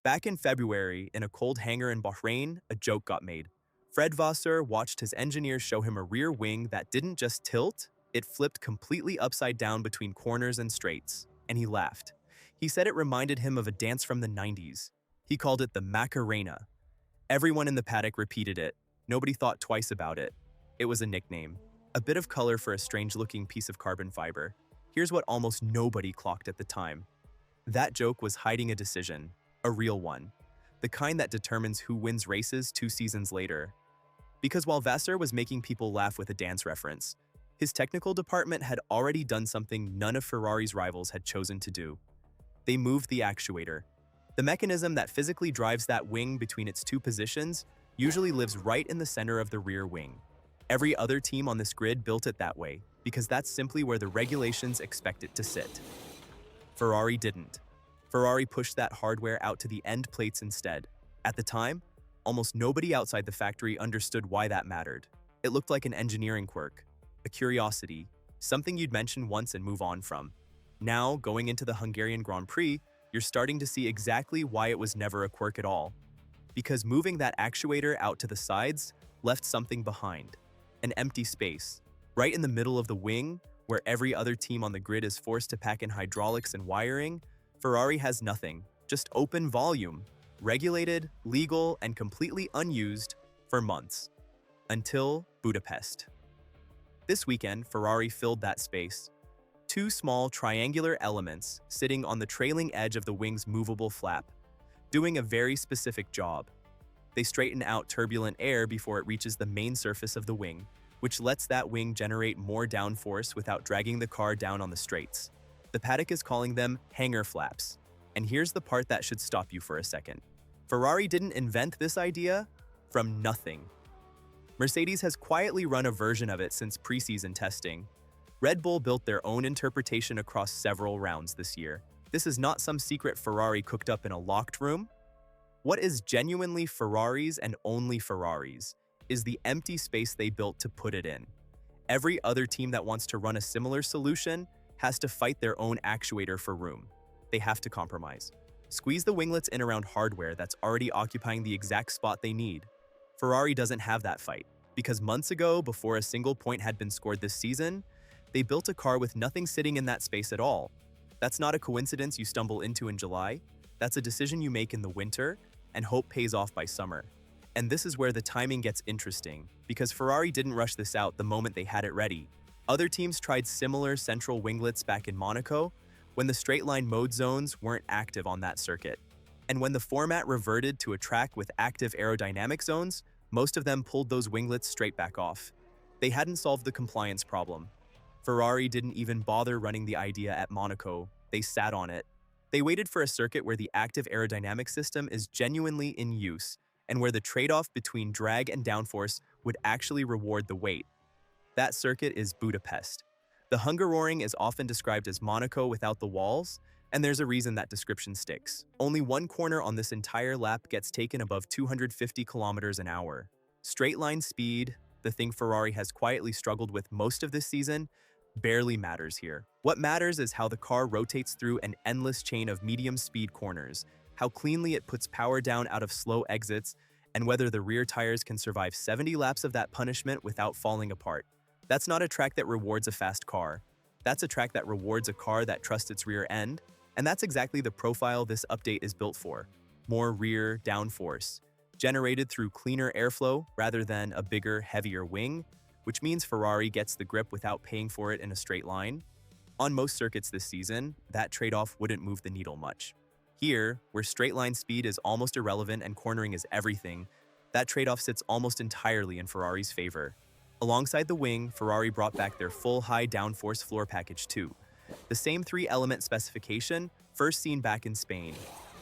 Back in February, in a cold hangar in Bahrain, a joke got made. Fred Vasseur watched his engineers show him a rear wing that didn't just tilt, it flipped completely upside down between corners and straights, and he laughed. He said it reminded him of a dance from the 90s. He called it the Macarena. Everyone in the paddock repeated it. Nobody thought twice about it. It was a nickname. A bit of color for a strange-looking piece of carbon fiber. Here's what almost nobody clocked at the time. That joke was hiding a decision, a real one. The kind that determines who wins races 2 seasons later. Because while Vasseur was making people laugh with a dance reference, his technical department had already done something none of Ferrari's rivals had chosen to do. They moved the actuator. The mechanism that physically drives that wing between its 2 positions usually lives right in the center of the rear wing. Every other team on this grid built it that way, because that's simply where the regulations expect it to sit. Ferrari didn't. Ferrari pushed that hardware out to the end plates instead. At the time, almost nobody outside the factory understood why that mattered. It looked like an engineering quirk, a curiosity, something you'd mention once and move on from. Now, going into the Hungarian Grand Prix, you're starting to see exactly why it was never a quirk at all. Because moving that actuator out to the sides left something behind. An empty space, right in the middle of the wing, where every other team on the grid is forced to pack in hydraulics and wiring. Ferrari has nothing, just open volume, regulated, legal, and completely unused for months. Until Budapest. This weekend, Ferrari filled that space. 2 small triangular elements sitting on the trailing edge of the wing's movable flap, doing a very specific job. They straighten out turbulent air before it reaches the main surface of the wing, which lets that wing generate more downforce without dragging the car down on the straights. The paddock is calling them hangar flaps. And here's the part that should stop you for a second. Ferrari didn't invent this idea from nothing. Mercedes has quietly run a version of it since preseason testing. Red Bull built their own interpretation across several rounds this year. This is not some secret Ferrari cooked up in a locked room. What is genuinely Ferrari's and only Ferrari's is the empty space they built to put it in. Every other team that wants to run a similar solution has to fight their own actuator for room. They have to compromise. Squeeze the winglets in around hardware that's already occupying the exact spot they need. Ferrari doesn't have that fight, because months ago, before a single point had been scored this season, they built a car with nothing sitting in that space at all. That's not a coincidence you stumble into in July. That's a decision you make in the winter, and hope pays off by summer. And this is where the timing gets interesting, because Ferrari didn't rush this out the moment they had it ready. Other teams tried similar central winglets back in Monaco, when the straight-line mode zones weren't active on that circuit. And when the format reverted to a track with active aerodynamic zones, most of them pulled those winglets straight back off. They hadn't solved the compliance problem. Ferrari didn't even bother running the idea at Monaco. They sat on it. They waited for a circuit where the active aerodynamic system is genuinely in use, and where the trade-off between drag and downforce would actually reward the weight. That circuit is Budapest. The Hungaroring is often described as Monaco without the walls, and there's a reason that description sticks. Only one corner on this entire lap gets taken above 250 kilometers an hour. Straight line speed, the thing Ferrari has quietly struggled with most of this season, barely matters here. What matters is how the car rotates through an endless chain of medium-speed corners, how cleanly it puts power down out of slow exits, and whether the rear tires can survive 70 laps of that punishment without falling apart. That's not a track that rewards a fast car. That's a track that rewards a car that trusts its rear end, and that's exactly the profile this update is built for. More rear downforce, generated through cleaner airflow rather than a bigger, heavier wing, which means Ferrari gets the grip without paying for it in a straight line. On most circuits this season, that trade-off wouldn't move the needle much. Here, where straight line speed is almost irrelevant and cornering is everything, that trade-off sits almost entirely in Ferrari's favor. Alongside the wing, Ferrari brought back their full high downforce floor package too. The same 3-element specification, first seen back in Spain.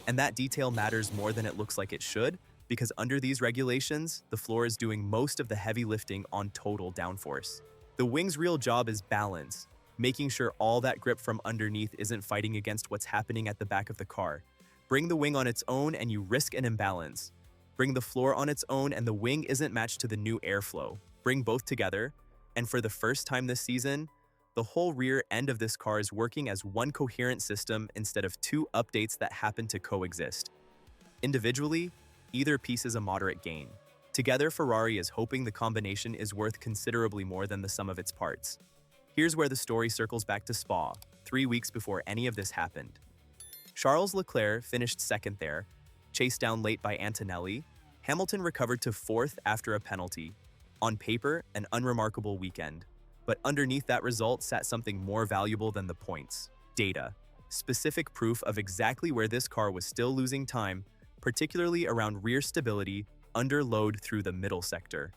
And that detail matters more than it looks like it should, because under these regulations, the floor is doing most of the heavy lifting on total downforce. The wing's real job is balance, making sure all that grip from underneath isn't fighting against what's happening at the back of the car. Bring the wing on its own and you risk an imbalance. Bring the floor on its own and the wing isn't matched to the new airflow. Bring both together, and for the first time this season, the whole rear end of this car is working as one coherent system instead of 2 updates that happen to coexist. Individually, either piece is a moderate gain. Together, Ferrari is hoping the combination is worth considerably more than the sum of its parts. Here's where the story circles back to Spa, 3 weeks before any of this happened. Charles Leclerc finished second there, chased down late by Antonelli. Hamilton recovered to fourth after a penalty. On paper, an unremarkable weekend. But underneath that result sat something more valuable than the points: data. Specific proof of exactly where this car was still losing time, particularly around rear stability, under load through the middle sector.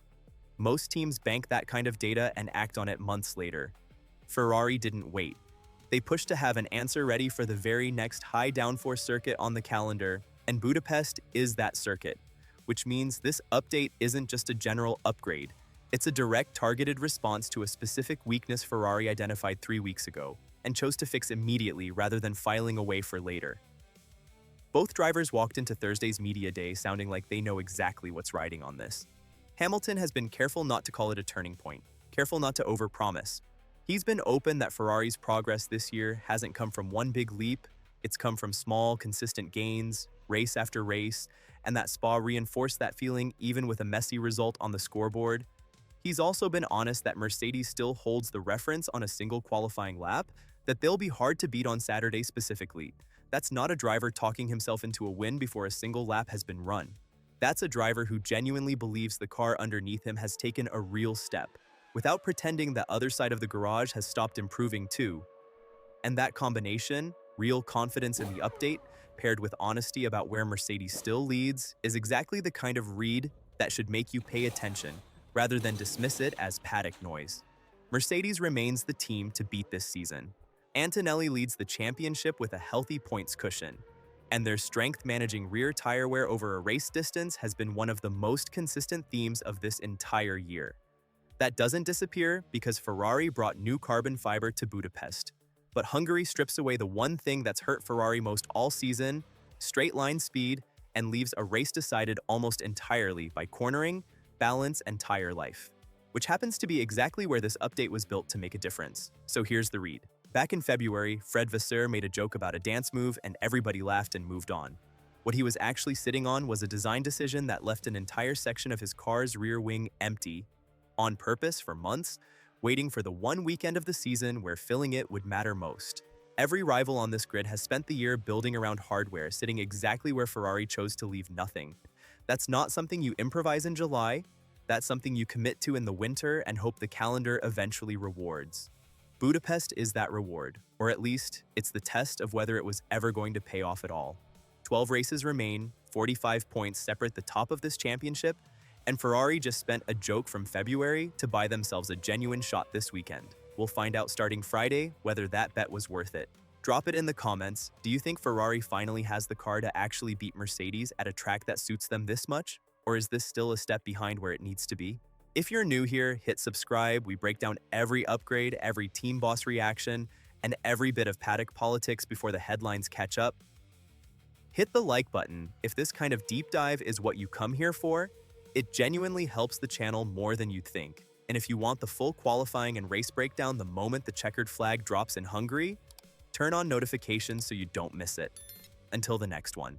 Most teams bank that kind of data and act on it months later. Ferrari didn't wait. They pushed to have an answer ready for the very next high downforce circuit on the calendar, and Budapest is that circuit, which means this update isn't just a general upgrade. It's a direct targeted response to a specific weakness Ferrari identified 3 weeks ago and chose to fix immediately rather than filing away for later. Both drivers walked into Thursday's media day sounding like they know exactly what's riding on this. Hamilton has been careful not to call it a turning point, careful not to overpromise. He's been open that Ferrari's progress this year hasn't come from one big leap, it's come from small, consistent gains, race after race, and that Spa reinforced that feeling even with a messy result on the scoreboard. He's also been honest that Mercedes still holds the reference on a single qualifying lap, that they'll be hard to beat on Saturday specifically. That's not a driver talking himself into a win before a single lap has been run. That's a driver who genuinely believes the car underneath him has taken a real step, without pretending the other side of the garage has stopped improving too. And that combination, real confidence in the update, paired with honesty about where Mercedes still leads, is exactly the kind of read that should make you pay attention, rather than dismiss it as paddock noise. Mercedes remains the team to beat this season. Antonelli leads the championship with a healthy points cushion, and their strength managing rear tire wear over a race distance has been one of the most consistent themes of this entire year. That doesn't disappear because Ferrari brought new carbon fiber to Budapest. But Hungary strips away the one thing that's hurt Ferrari most all season: straight line speed, and leaves a race decided almost entirely by cornering, balance, and tire life, which happens to be exactly where this update was built to make a difference. So here's the read. Back in February, Vasseur made a joke about a dance move and everybody laughed and moved on. What he was actually sitting on was a design decision that left an entire section of his car's rear wing empty, on purpose for months, waiting for the one weekend of the season where filling it would matter most. Every rival on this grid has spent the year building around hardware sitting exactly where Ferrari chose to leave nothing. That's not something you improvise in July, that's something you commit to in the winter and hope the calendar eventually rewards. Budapest is that reward, or at least, it's the test of whether it was ever going to pay off at all. 12 races remain, 45 points separate the top of this championship, and Ferrari just spent a joke from February to buy themselves a genuine shot this weekend. We'll find out starting Friday whether that bet was worth it. Drop it in the comments. Do you think Ferrari finally has the car to actually beat Mercedes at a track that suits them this much? Or is this still a step behind where it needs to be? If you're new here, hit subscribe. We break down every upgrade, every team boss reaction, and every bit of paddock politics before the headlines catch up. Hit the like button if this kind of deep dive is what you come here for. It genuinely helps the channel more than you'd think. And if you want the full qualifying and race breakdown the moment the checkered flag drops in Hungary, turn on notifications so you don't miss it. Until the next one.